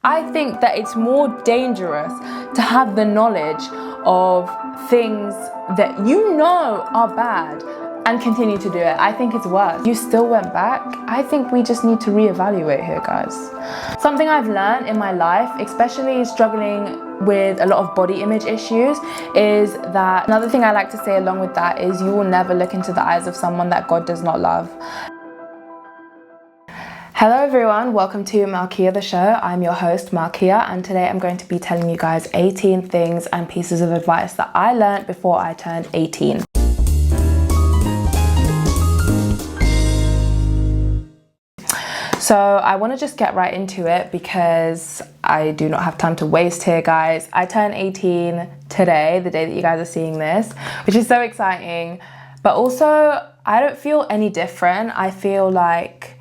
I think that it's more dangerous to have the knowledge of things that you know are bad and continue to do it. I think it's worse. You still went back. I think we just need to reevaluate here, guys. Something I've learned in my life, especially struggling with a lot of body image issues, is that another thing I like to say along with that is you will never look into the eyes of someone that God does not love. Hello everyone, welcome to Malkia the show. I'm your host Malkia, and today I'm going to be telling you guys 18 things and pieces of advice that I learned before I turned 18. So I want to just get right into it because I do not have time to waste here, guys. I turned 18 today, the day that you guys are seeing this, which is so exciting, but also I don't feel any different. I feel like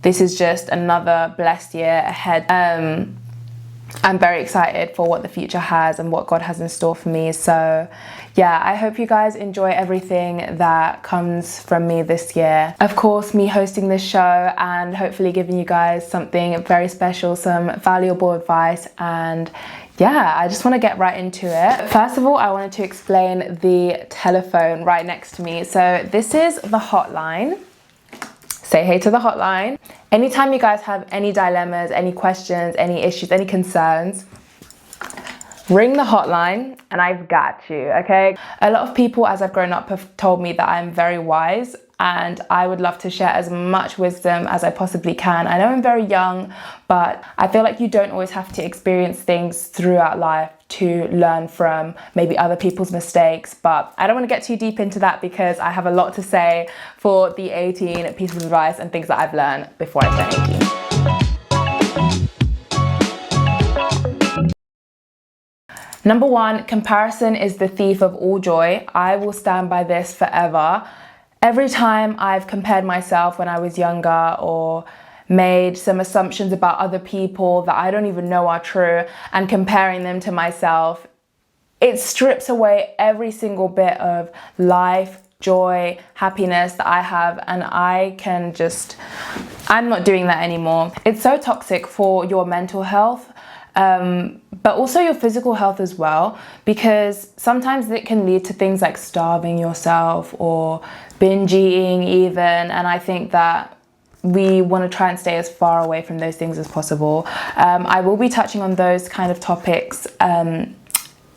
this is just another blessed year ahead. I'm very excited for what the future has and what God has in store for me. So yeah, I hope you guys enjoy everything that comes from me this year. Of course, me hosting this show and hopefully giving you guys something very special, some valuable advice, and yeah, I just want to get right into it. First of all, I wanted to explain the telephone right next to me. So this is the hotline. Say hey to the hotline. Anytime you guys have any dilemmas, any questions, any issues, any concerns, ring the hotline and I've got you, okay? A lot of people as I've grown up have told me that I'm very wise, and I would love to share as much wisdom as I possibly can. I know I'm very young, but I feel like you don't always have to experience things throughout life to learn from maybe other people's mistakes. But I don't want to get too deep into that because I have a lot to say for the 18 pieces of advice and things that I've learned before I turn 18. Number one, comparison is the thief of all joy. I will stand by this forever. Every time I've compared myself when I was younger or made some assumptions about other people that I don't even know are true and comparing them to myself, it strips away every single bit of life, joy, happiness that I have, and I'm not doing that anymore. It's so toxic for your mental health, but also your physical health as well, because sometimes it can lead to things like starving yourself or binge eating even, and I think that we want to try and stay as far away from those things as possible. I will be touching on those kind of topics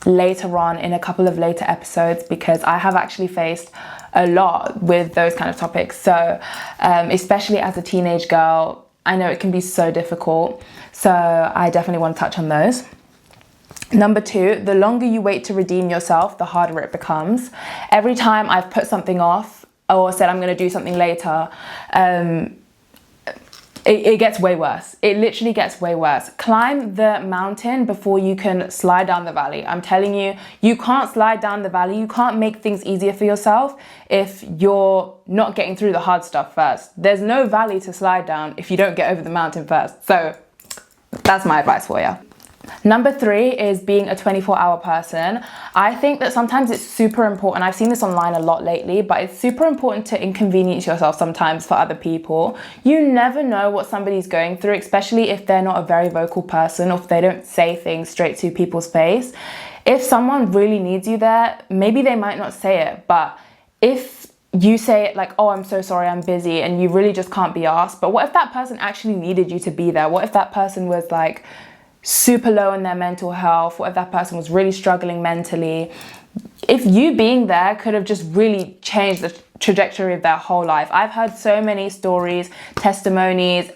later on in a couple of later episodes, because I have actually faced a lot with those kind of topics. So especially as a teenage girl, I know it can be so difficult. So I definitely want to touch on those. Number two, the longer you wait to redeem yourself, the harder it becomes. Every time I've put something off or said I'm going to do something later, it gets way worse. It literally gets way worse. Climb the mountain before you can slide down the valley. I'm telling you, you can't slide down the valley. You can't make things easier for yourself if you're not getting through the hard stuff first. There's no valley to slide down if you don't get over the mountain first. So that's my advice for you. Number three is being a 24-hour person. I think that sometimes it's super important. I've seen this online a lot lately, but it's super important to inconvenience yourself sometimes for other people. You never know what somebody's going through, especially if they're not a very vocal person or if they don't say things straight to people's face. If someone really needs you there, maybe they might not say it, but if you say it like, oh, I'm so sorry, I'm busy, and you really just can't be asked. But what if that person actually needed you to be there? What if that person was like super low in their mental health? What if that person was really struggling mentally? If you being there could have just really changed the trajectory of their whole life. I've heard so many stories, testimonies,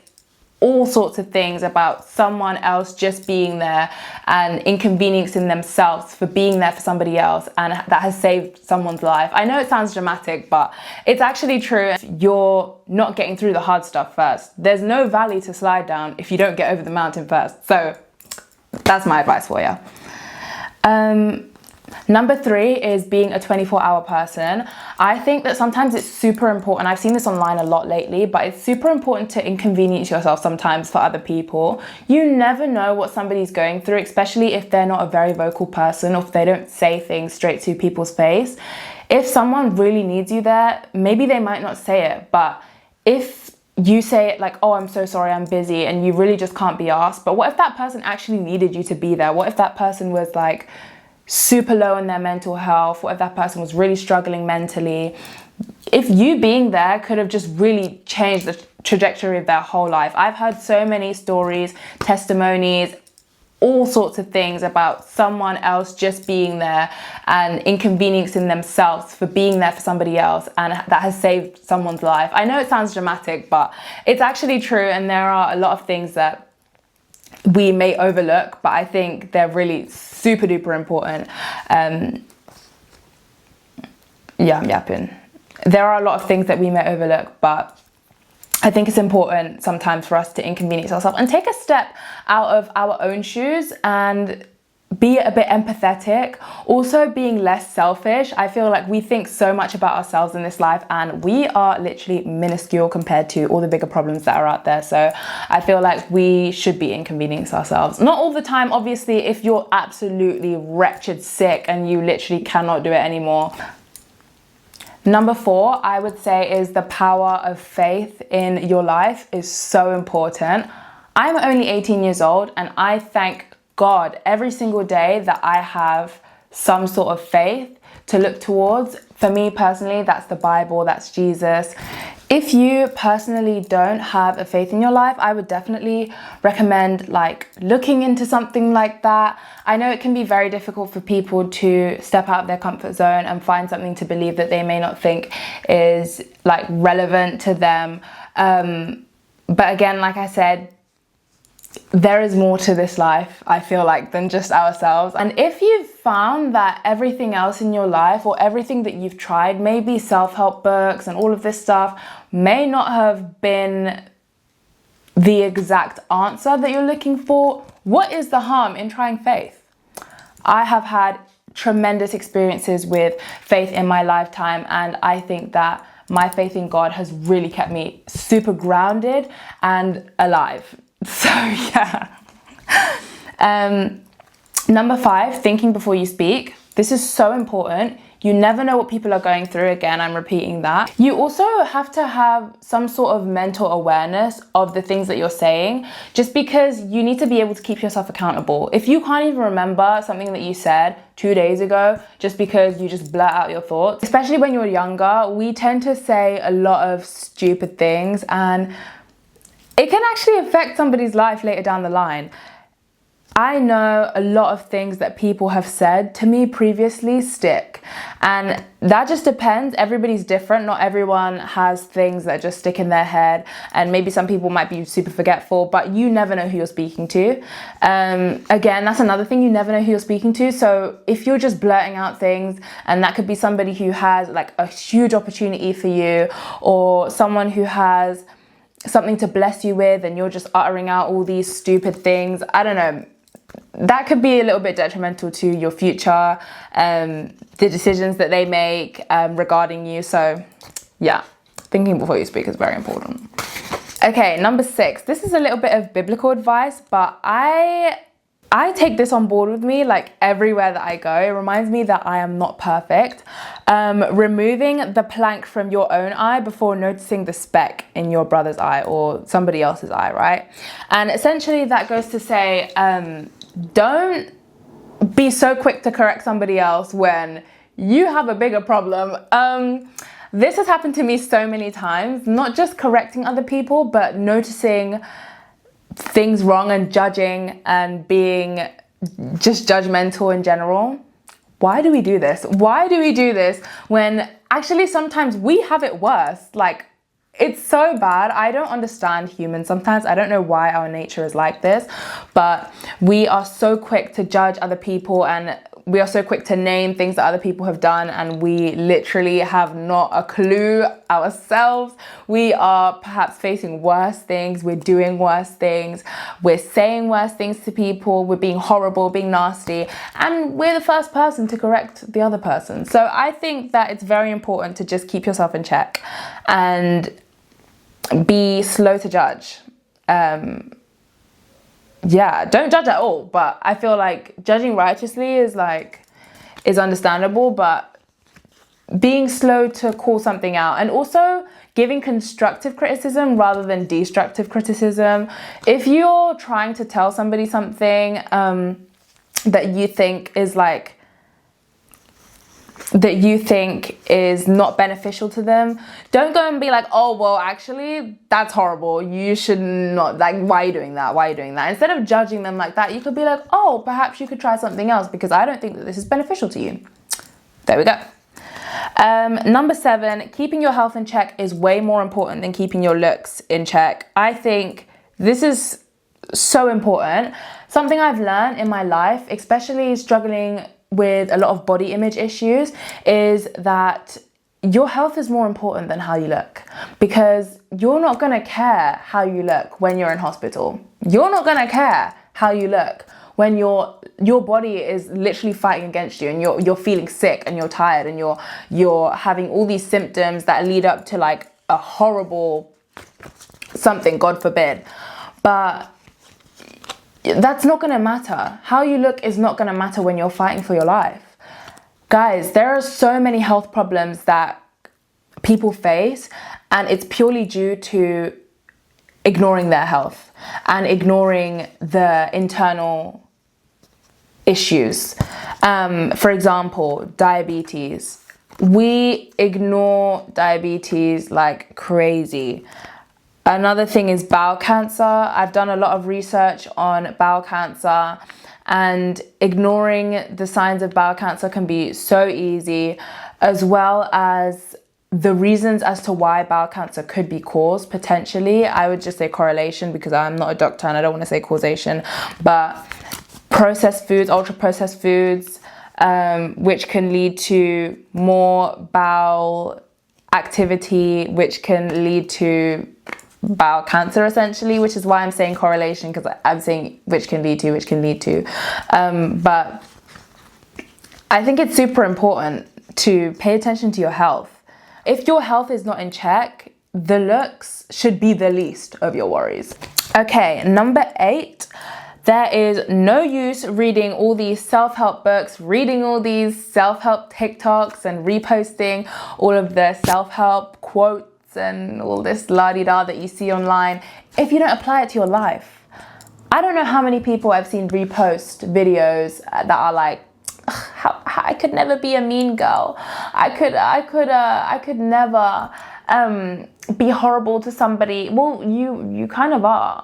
all sorts of things about someone else just being there and inconveniencing themselves for being there for somebody else, and that has saved someone's life. I know it sounds dramatic, but it's actually true. If you're not getting through the hard stuff first, there's no valley to slide down if you don't get over the mountain first. So that's my advice for you. Number three is being a 24-hour person. I think that sometimes it's super important. I've seen this online a lot lately, but it's super important to inconvenience yourself sometimes for other people. You never know what somebody's going through, especially if they're not a very vocal person or if they don't say things straight to people's face. If someone really needs you there, maybe they might not say it, but if you say like, oh, I'm so sorry, I'm busy, and you really just can't be asked. But what if that person actually needed you to be there? What if that person was like super low in their mental health? What if that person was really struggling mentally? If you being there could have just really changed the trajectory of their whole life. I've heard so many stories, testimonies, all sorts of things about someone else just being there and inconveniencing themselves for being there for somebody else, and that has saved someone's life. I know it sounds dramatic, but it's actually true, and there are a lot of things that we may overlook, but I think they're really super duper important. Yeah, I'm yapping. There are a lot of things that we may overlook, but I think it's important sometimes for us to inconvenience ourselves and take a step out of our own shoes and be a bit empathetic. Also being less selfish. I feel like we think so much about ourselves in this life, and we are literally minuscule compared to all the bigger problems that are out there. So I feel like we should be inconveniencing ourselves. Not all the time, obviously. If you're absolutely wretched sick and you literally cannot do it anymore. Number 4, I would say, is the power of faith in your life is so important. I'm only 18 years old, and I thank God every single day that I have some sort of faith to look towards. For me personally, that's the Bible, that's Jesus. If you personally don't have a faith in your life, I would definitely recommend like looking into something like that. I know it can be very difficult for people to step out of their comfort zone and find something to believe that they may not think is like relevant to them. But again, like I said, there is more to this life, I feel like, than just ourselves. And if you've found that everything else in your life, or everything that you've tried, maybe self-help books and all of this stuff, may not have been the exact answer that you're looking for, what is the harm in trying faith? I have had tremendous experiences with faith in my lifetime, and I think that my faith in God has really kept me super grounded and alive. So yeah. Number 5, thinking before you speak. This is so important. You never know what people are going through. Again, I'm repeating that. You also have to have some sort of mental awareness of the things that you're saying, just because you need to be able to keep yourself accountable. If you can't even remember something that you said 2 days ago, just because you just blurt out your thoughts, especially when you're younger, we tend to say a lot of stupid things, and it can actually affect somebody's life later down the line. I know a lot of things that people have said to me previously stick, and that just depends. Everybody's different. Not everyone has things that just stick in their head, and maybe some people might be super forgetful, but you never know who you're speaking to. Again, that's another thing, you never know who you're speaking to. So if you're just blurting out things, and that could be somebody who has like a huge opportunity for you, or someone who has something to bless you with, and you're just uttering out all these stupid things, I don't know, that could be a little bit detrimental to your future, the decisions that they make regarding you. So yeah, thinking before you speak is very important. Okay, number 6. This is a little bit of biblical advice, but I take this on board with me like everywhere that I go. It reminds me that I am not perfect. Removing the plank from your own eye before noticing the speck in your brother's eye or somebody else's eye, right? And essentially that goes to say, don't be so quick to correct somebody else when you have a bigger problem. This has happened to me so many times, not just correcting other people, but noticing things wrong and judging and being just judgmental in general. Why do we do this? Why do we do this when actually sometimes we have it worse? Like, it's so bad. I don't understand humans sometimes. I don't know why our nature is like this, but we are so quick to judge other people, and we are so quick to name things that other people have done, and we literally have not a clue ourselves. We are perhaps facing worse things, we're doing worse things, we're saying worse things to people, we're being horrible, being nasty, and we're the first person to correct the other person. So I think that it's very important to just keep yourself in check and be slow to judge. Yeah, don't judge at all, but I feel like judging righteously is understandable, but being slow to call something out, and also giving constructive criticism rather than destructive criticism. If you're trying to tell somebody something that you think is not beneficial to them, don't go and be like, oh, well, actually, that's horrible. You should not, like, why are you doing that? Why are you doing that? Instead of judging them like that, you could be like, oh, perhaps you could try something else because I don't think that this is beneficial to you. There we go. Number 7, keeping your health in check is way more important than keeping your looks in check. I think this is so important. Something I've learned in my life, especially struggling with a lot of body image issues, is that your health is more important than how you look, because you're not going to care how you look when you're in hospital. You're not going to care how you look when your body is literally fighting against you and you're feeling sick and you're tired and you're having all these symptoms that lead up to like a horrible something, God forbid. But that's not going to matter. How you look is not going to matter when you're fighting for your life. Guys, there are so many health problems that people face, and it's purely due to ignoring their health and ignoring the internal issues. For example, diabetes. We ignore diabetes like crazy. Another thing is bowel cancer. I've done a lot of research on bowel cancer, and ignoring the signs of bowel cancer can be so easy, as well as the reasons as to why bowel cancer could be caused potentially. I would just say correlation because I'm not a doctor and I don't want to say causation, but processed foods, ultra processed foods, which can lead to more bowel activity, which can lead to bowel cancer essentially, which is why I'm saying correlation, because I'm saying which can lead to. But I think it's super important to pay attention to your health. If your health is not in check, the looks should be the least of your worries. Okay, number 8. There is no use reading all these self-help books, reading all these self-help TikToks and reposting all of the self-help quotes and all this la-di-da that you see online if you don't apply it to your life. I don't know how many people I've seen repost videos that are like, I could never be a mean girl. I could never be horrible to somebody. Well, you kind of are.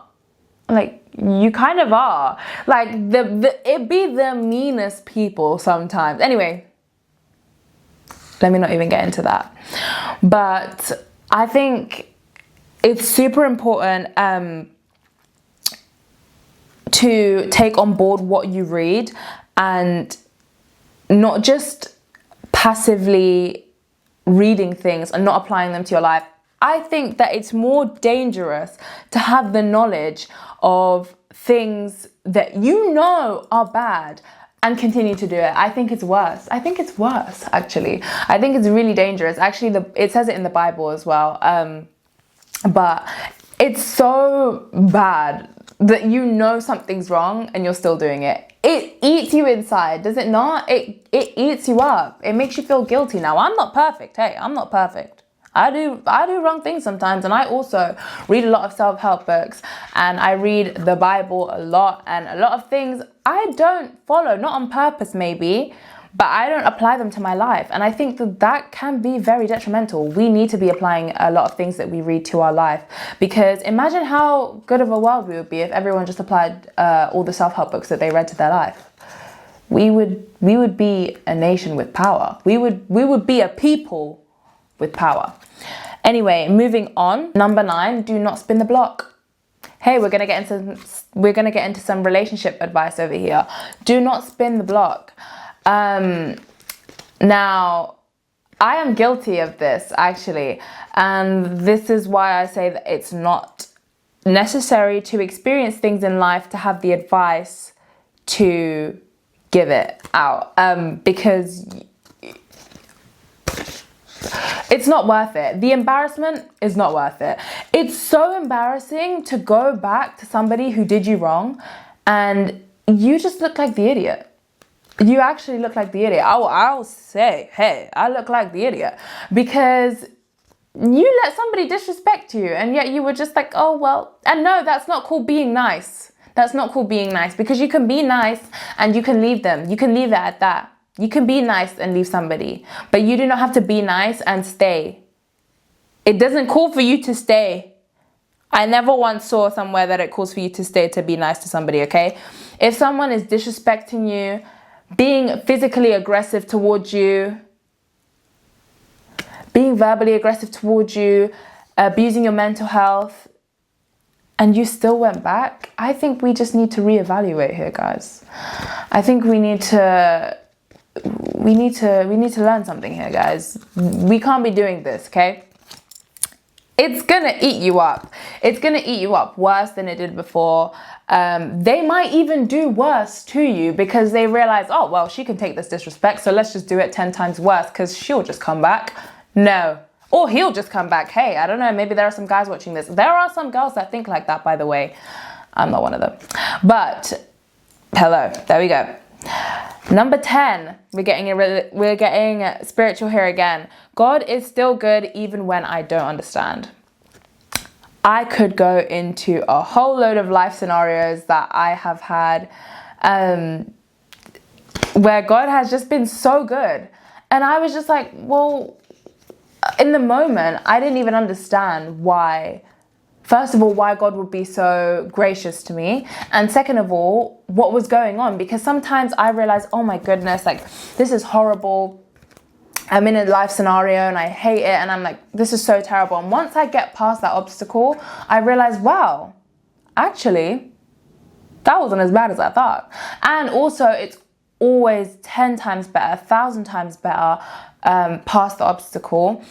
Like, you kind of are. Like, it be the meanest people sometimes. Anyway, let me not even get into that. But I think it's super important to take on board what you read and not just passively reading things and not applying them to your life. I think that it's more dangerous to have the knowledge of things that you know are bad and continue to do it. I think it's worse. Actually. I think it's really dangerous. Actually, it says it in the Bible as well. But it's so bad that you know something's wrong and you're still doing it. It eats you inside, does it not? It eats you up. It makes you feel guilty. Now, I'm not perfect. Hey, I'm not perfect. I do wrong things sometimes, and I also read a lot of self-help books, and I read the Bible a lot, and a lot of things I don't follow, not on purpose maybe, but I don't apply them to my life. And I think that can be very detrimental. We need to be applying a lot of things that we read to our life, because imagine how good of a world we would be if everyone just applied all the self-help books that they read to their life. We would be a nation with power. We would be a people with power. Anyway, moving on. Number 9, do not spin the block. Hey, we're gonna get into some relationship advice over here. Do not spin the block. Now, I am guilty of this actually, and this is why I say that it's not necessary to experience things in life to have the advice to give it out, because it's not worth it. The embarrassment is not worth it. It's so embarrassing to go back to somebody who did you wrong and you just look like the idiot. you actually look like the idiot. I'll say, hey, I look like the idiot, because you let somebody disrespect you, and yet you were just like, oh, well. And no, that's not called being nice. That's not called being nice, because you can be nice and you can leave them. You can leave it at that. You can be nice and leave somebody, but you do not have to be nice and stay. It doesn't call for you to stay. I never once saw somewhere that it calls for you to stay to be nice to somebody, okay? If someone is disrespecting you, being physically aggressive towards you, being verbally aggressive towards you, abusing your mental health, and you still went back, I think we just need to reevaluate here, guys. I think we need to learn something here, guys. We can't be doing this, okay? It's gonna eat you up. It's gonna eat you up worse than it did before. They might even do worse to you because they realize, oh, well, she can take this disrespect, so let's just do it 10 times worse because she'll just come back. No. Or he'll just come back. Hey, I don't know, maybe there are some guys watching this. There are some girls that think like that, by the way. I'm not one of them. But, hello, there we go. Number 10, we're getting spiritual here again. God is still good even when I don't understand. I could go into a whole load of life scenarios that I have had where God has just been so good. And I was just like, well, in the moment, I didn't even understand why. First of all, why God would be so gracious to me. And second of all, what was going on. Because sometimes I realized, oh my goodness, like, this is horrible. I'm in a life scenario and I hate it. And I'm like, this is so terrible. And once I get past that obstacle, I realize, wow, actually, that wasn't as bad as I thought. And also, it's always 10 times better, 1,000 times better past the obstacle.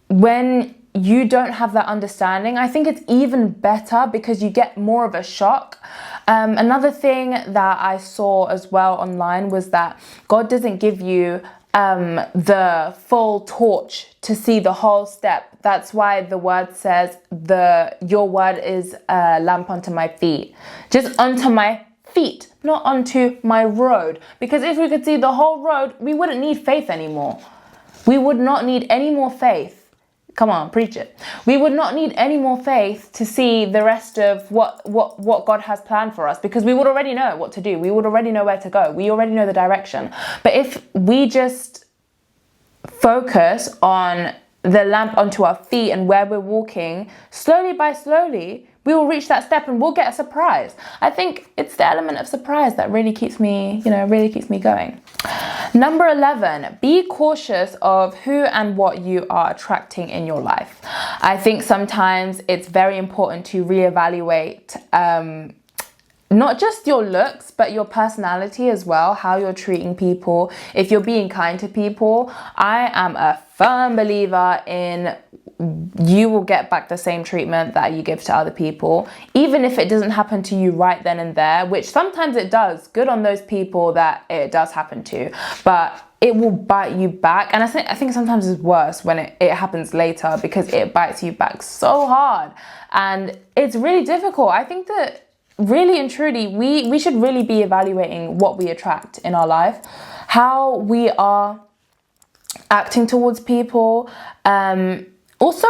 When you don't have that understanding, I think it's even better because you get more of a shock. Another thing that I saw as well online was that God doesn't give you the full torch to see the whole step. That's why the word says, your word is a lamp unto my feet. Just unto my feet, not onto my road. Because if we could see the whole road, we wouldn't need faith anymore. We would not need any more faith. Come on, preach it. We would not need any more faith to see the rest of what God has planned for us, because we would already know what to do. We would already know where to go. We already know the direction. But if we just focus on the lamp onto our feet and where we're walking, slowly by slowly, we will reach that step and we'll get a surprise. I think it's the element of surprise that really keeps me, really keeps me going. Number 11, be cautious of who and what you are attracting in your life. I think sometimes it's very important to reevaluate not just your looks, but your personality as well, how you're treating people. If you're being kind to people, I am a firm believer in you will get back the same treatment that you give to other people, even if it doesn't happen to you right then and there, which sometimes it does. Good on those people that it does happen to, but it will bite you back. And I think sometimes it's worse when it happens later, because it bites you back so hard and it's really difficult. I think that really and truly, we should really be evaluating what we attract in our life, how we are acting towards people. Also,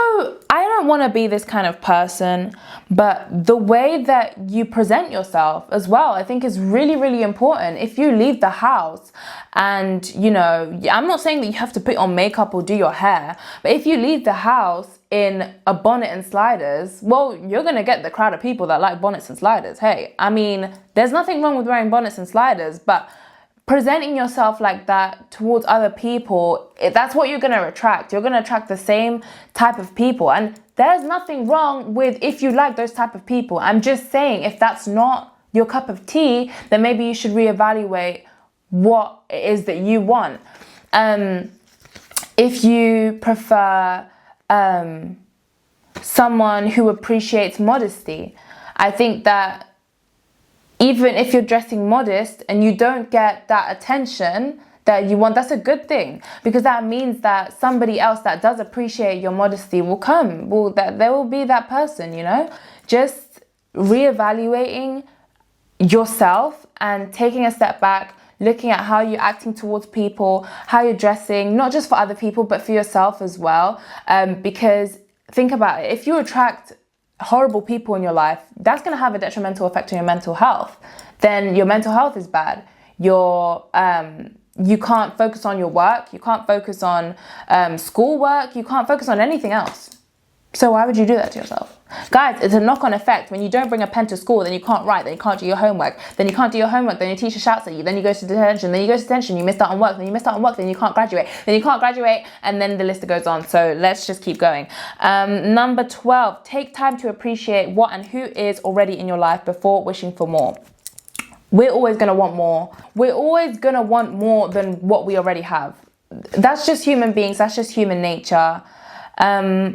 I don't want to be this kind of person, but the way that you present yourself as well, I think is really, really important. If you leave the house and, I'm not saying that you have to put on makeup or do your hair, but if you leave the house in a bonnet and sliders, well, you're going to get the crowd of people that like bonnets and sliders. Hey, I mean, there's nothing wrong with wearing bonnets and sliders, but presenting yourself like that towards other people, that's what you're going to attract. You're going to attract the same type of people. And there's nothing wrong with if you like those type of people. I'm just saying, if that's not your cup of tea, then maybe you should reevaluate what it is that you want. If you prefer someone who appreciates modesty, I think that even if you're dressing modest and you don't get that attention that you want, that's a good thing, because that means that somebody else that does appreciate your modesty will come. That there will be that person, Just reevaluating yourself and taking a step back, looking at how you're acting towards people, how you're dressing, not just for other people, but for yourself as well. Because think about it, if you attract horrible people in your life, that's going to have a detrimental effect on your mental health. Then your mental health is bad. You can't focus on your work. You can't focus on schoolwork. You can't focus on anything else. So why would you do that to yourself? Guys, it's a knock-on effect. When you don't bring a pen to school, then you can't write, then you can't do your homework, then you can't do your homework, then your teacher shouts at you, then you go to detention, then you go to detention, you missed out on work, then you missed out on work, then you can't graduate, and then the list goes on. So let's just keep going. Number 12, take time to appreciate what and who is already in your life before wishing for more. We're always going to want more. We're always going to want more than what we already have. That's just human beings. That's just human nature.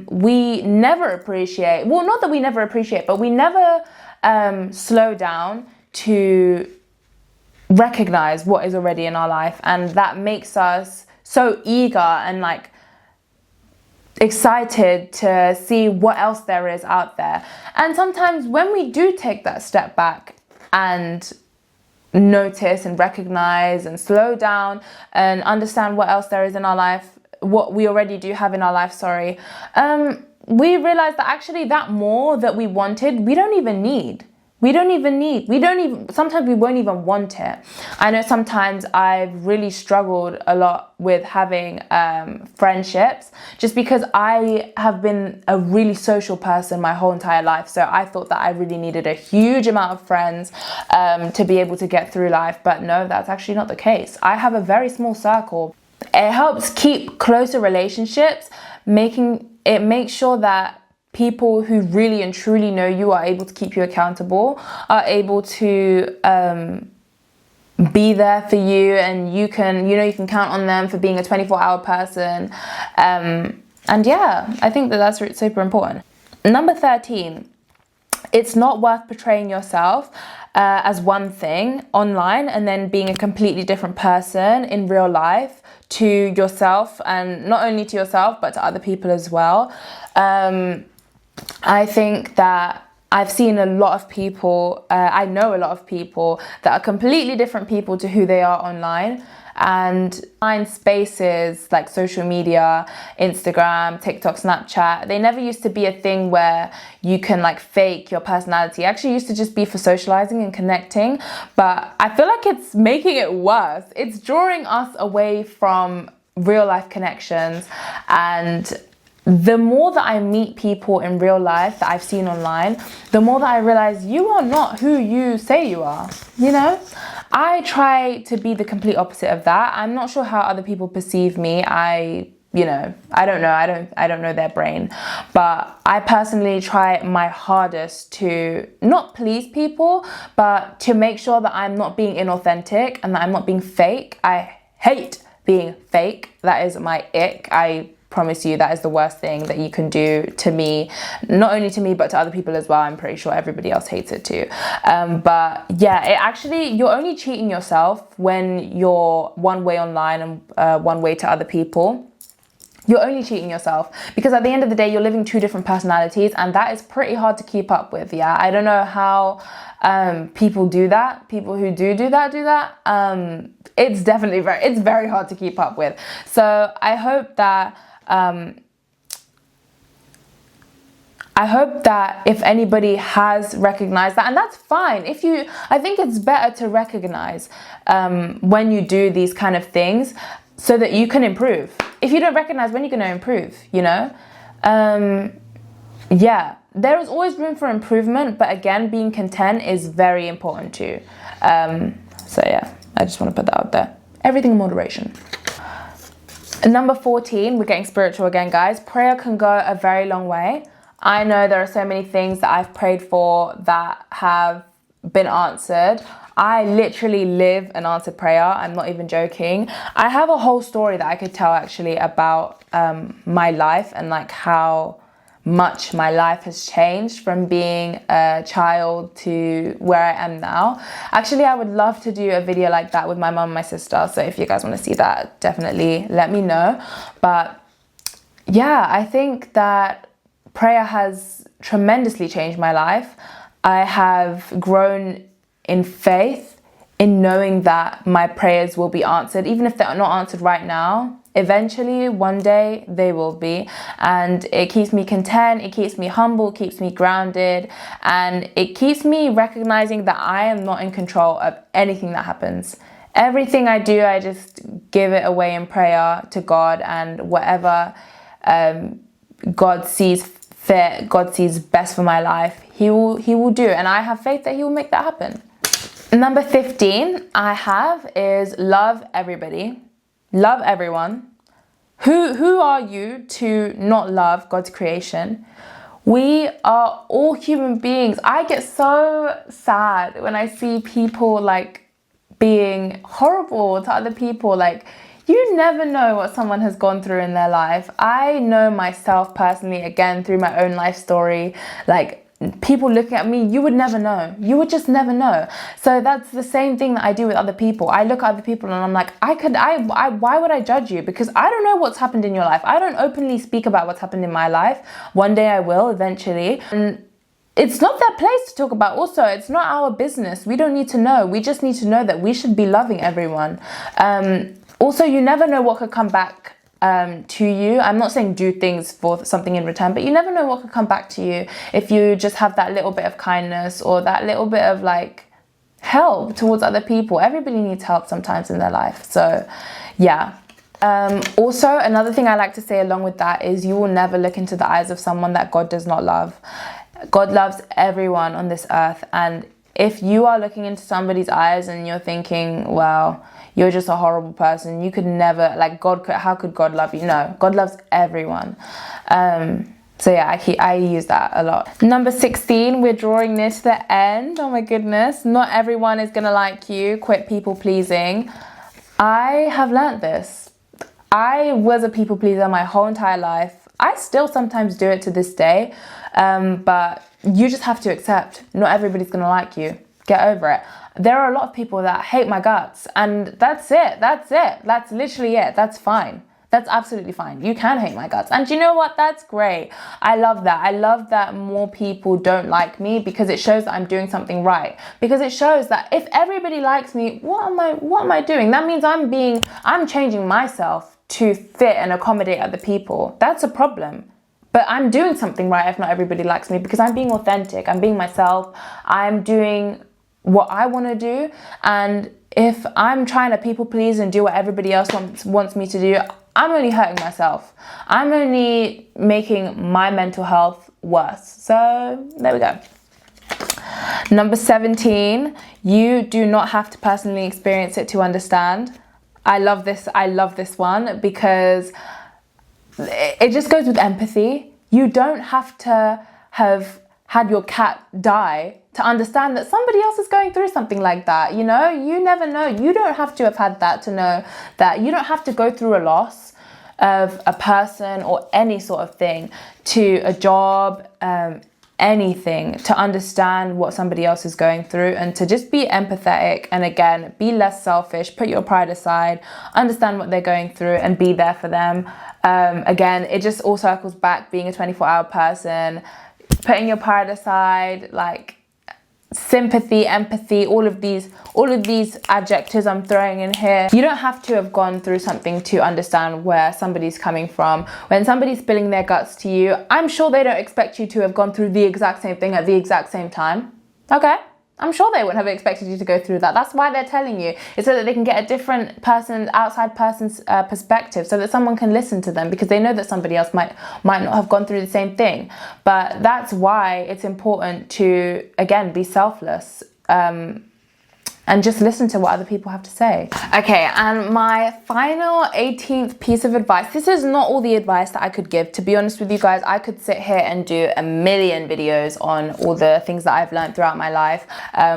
We never appreciate, well, not that we never appreciate, but we never slow down to recognize what is already in our life. And that makes us so eager and like excited to see what else there is out there. And sometimes when we do take that step back and notice and recognize and slow down and understand what else there is in our life, what we already do have in our life, we realize that actually that more that we wanted, we don't even need. Sometimes we won't even want it. I know sometimes I've really struggled a lot with having friendships just because I have been a really social person my whole entire life. So I thought that I really needed a huge amount of friends to be able to get through life. But no, that's actually not the case. I have a very small circle. It helps keep closer relationships, makes sure that people who really and truly know you are able to keep you accountable, are able to be there for you, and you can count on them for being a 24-hour person. And yeah, I think that's super important. Number 13, it's not worth portraying yourself as one thing online and then being a completely different person in real life to yourself, and not only to yourself but to other people as well. I think that I've seen a lot of people, I know a lot of people that are completely different people to who they are online. And online spaces like social media, Instagram, TikTok, Snapchat, they never used to be a thing where you can like fake your personality. It actually used to just be for socializing and connecting. But I feel like it's making it worse. It's drawing us away from real life connections. And the more that I meet people in real life that I've seen online, the more that I realize you are not who you say you are, you know? I try to be the complete opposite of that. I'm not sure how other people perceive me. I don't know. I don't know their brain. But I personally try my hardest to not please people, but to make sure that I'm not being inauthentic and that I'm not being fake. I hate being fake. That is my ick. I promise you that is the worst thing that you can do to me, not only to me but to other people as well. I'm pretty sure everybody else hates it too. But yeah, you're only cheating yourself when you're one way online and one way to other people. You're only cheating yourself because at the end of the day you're living two different personalities, and that is pretty hard to keep up with. Yeah, I don't know how people do that. People who do that. It's definitely very hard to keep up with. So I hope that if anybody has recognized that, and that's fine. I think it's better to recognize when you do these kind of things so that you can improve. If you don't recognize, when you're going to improve, you know? Yeah, there is always room for improvement, but again, being content is very important too. So yeah, I just want to put that out there. Everything in moderation. Number 14, we're getting spiritual again, guys. Prayer can go a very long way. I know there are so many things that I've prayed for that have been answered. I literally live an answered prayer. I'm not even joking. I have a whole story that I could tell actually about my life and like how much my life has changed from being a child to where I am now. Actually, I would love to do a video like that with my mum and my sister. So if you guys want to see that, definitely let me know. But yeah, I think that prayer has tremendously changed my life. I have grown in faith in knowing that my prayers will be answered, even if they're not answered right now. Eventually, one day, they will be. And it keeps me content, it keeps me humble, it keeps me grounded, and it keeps me recognizing that I am not in control of anything that happens. Everything I do, I just give it away in prayer to God, and whatever God sees fit, God sees best for my life, He will do. And I have faith that He will make that happen. Number 15 I have is love everybody. Love everyone. Who are you to not love God's creation? We are all human beings. I get so sad when I see people like being horrible to other people. Like, you never know what someone has gone through in their life. I know myself personally, again, through my own life story, like, people looking at me, you would never know. You would just never know. So that's the same thing that I do with other people. I look at other people and I'm like, why would I judge you? Because I don't know what's happened in your life. I don't openly speak about what's happened in my life. One day I will, eventually. And it's not their place to talk about. Also, it's not our business. We don't need to know. We just need to know that we should be loving everyone. Also, you never know what could come back to you. I'm not saying do things for something in return, but you never know what could come back to you if you just have that little bit of kindness or that little bit of like help towards other people. Everybody needs help sometimes in their life. So yeah. Also, another thing I like to say along with that is you will never look into the eyes of someone that God does not love. God loves everyone on this earth, and if you are looking into somebody's eyes and you're thinking, well, you're just a horrible person, you could never, like, how could God love you? No, God loves everyone. So yeah, I use that a lot. Number 16, we're drawing near to the end. Oh my goodness. Not everyone is going to like you. Quit people pleasing. I have learned this. I was a people pleaser my whole entire life. I still sometimes do it to this day. But you just have to accept not everybody's going to like you. Get over it. There are a lot of people that hate my guts, and that's it. That's literally it. That's fine. That's absolutely fine. You can hate my guts. And you know what? That's great. I love that. I love that more people don't like me, because it shows that I'm doing something right. Because it shows that if everybody likes me, what am I doing? That means I'm changing myself to fit and accommodate other people. That's a problem. But I'm doing something right if not everybody likes me, because I'm being authentic. I'm being myself. I'm doing what I want to do. And if I'm trying to people please and do what everybody else wants me to do, I'm only hurting myself. I'm only making my mental health worse. So there we go. Number 17, you do not have to personally experience it to understand. I love this one, because it just goes with empathy. You don't have to have had your cat die to understand that somebody else is going through something like that. You know, you never know. You don't have to have had that to know that. You don't have to go through a loss of a person or any sort of thing, to a job, anything, to understand what somebody else is going through, and to just be empathetic, and again, be less selfish, put your pride aside, understand what they're going through and be there for them. Again, it just all circles back being a 24-hour person, putting your pride aside, like sympathy, empathy, all of these adjectives I'm throwing in here. You don't have to have gone through something to understand where somebody's coming from. When somebody's spilling their guts to you, I'm sure they don't expect you to have gone through the exact same thing at the exact same time. Okay? I'm sure they wouldn't have expected you to go through that. That's why they're telling you. It's so that they can get a different person, outside person's perspective, so that someone can listen to them, because they know that somebody else might not have gone through the same thing. But that's why it's important to, again, be selfless. And just listen to what other people have to say. Okay, and my final 18th piece of advice. This is not all the advice that I could give. To be honest with you guys, I could sit here and do a million videos on all the things that I've learned throughout my life,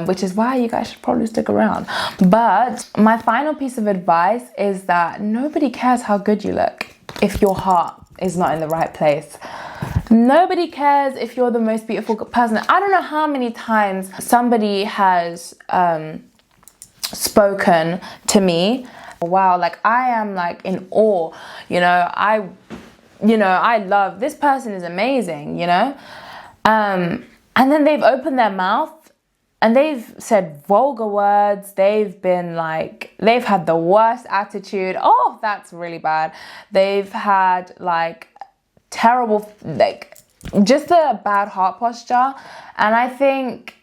which is why you guys should probably stick around. But my final piece of advice is that nobody cares how good you look if your heart is not in the right place. Nobody cares if you're the most beautiful person. I don't know how many times somebody has spoken to me, wow, like I am like in awe, I love this person, is amazing, and then they've opened their mouth And they've said vulgar words. They've been like, they've had the worst attitude. Oh, that's really bad. They've had like terrible, like just a bad heart posture. And I think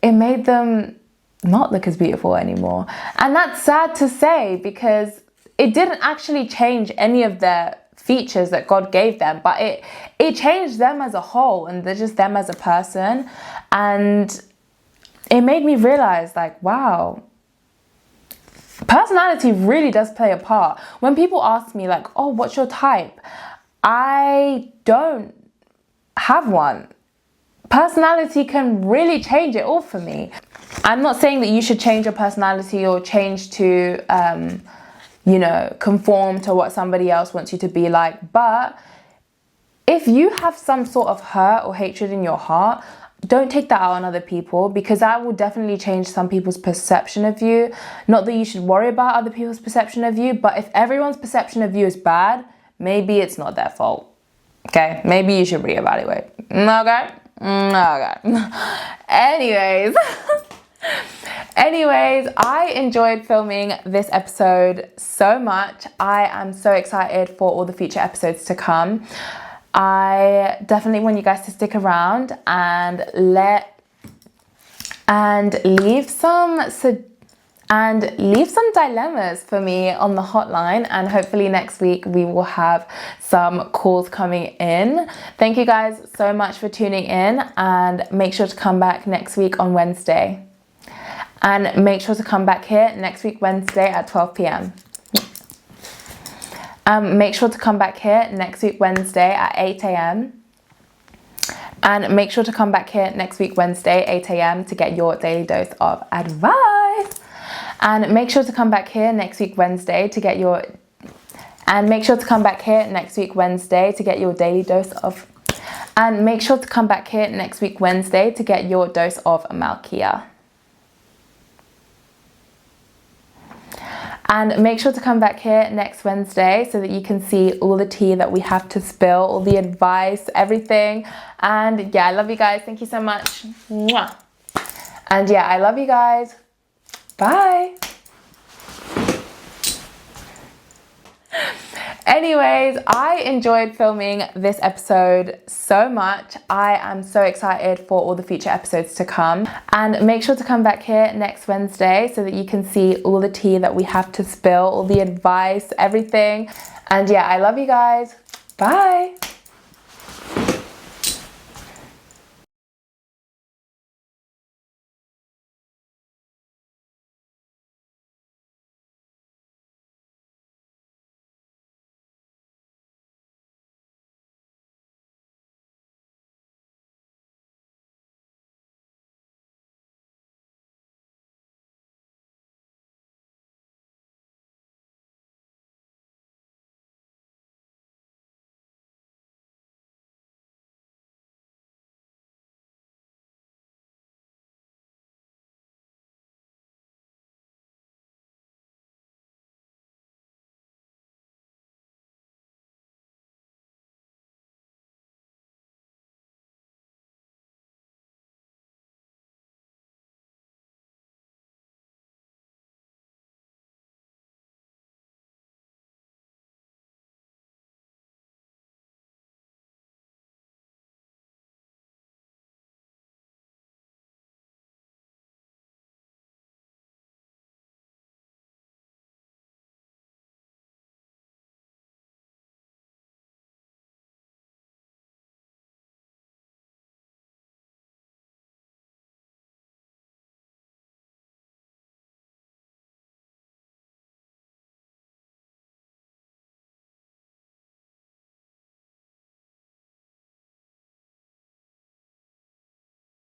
it made them not look as beautiful anymore. And that's sad to say, because it didn't actually change any of their features that God gave them, but it changed them as a whole, and they're just them as a person. And it made me realize, like, wow, personality really does play a part. When people ask me like, oh, what's your type? I don't have one. Personality can really change it all for me. I'm not saying that you should change your personality or change to, you know, conform to what somebody else wants you to be like. But if you have some sort of hurt or hatred in your heart, don't take that out on other people, because that will definitely change some people's perception of you. Not that you should worry about other people's perception of you, but if everyone's perception of you is bad, maybe it's not their fault. Okay, maybe you should reevaluate. Okay. Anyways, I enjoyed filming this episode so much. I am so excited for all the future episodes to come. I definitely want you guys to stick around and leave some dilemmas for me on the hotline, and hopefully next week we will have some calls coming in. Thank you guys so much for tuning in, and make sure to come back next week on Wednesday. And make sure to come back here next week Wednesday at 12 p.m. Make sure to come back here next week Wednesday at 8 a.m. And make sure to come back here next week Wednesday, 8 a.m. to get your daily dose of advice. And make sure to come back here next week Wednesday to get your... And make sure to come back here next week Wednesday to get your daily dose of... And make sure to come back here next week Wednesday to get your dose of Malkia. And make sure to come back here next Wednesday so that you can see all the tea that we have to spill, all the advice, everything. And yeah, I love you guys. Thank you so much. Mwah. And yeah, I love you guys. Bye. Anyways, I enjoyed filming this episode so much. I am so excited for all the future episodes to come. And make sure to come back here next Wednesday so that you can see all the tea that we have to spill, all the advice, everything. And yeah, I love you guys. Bye.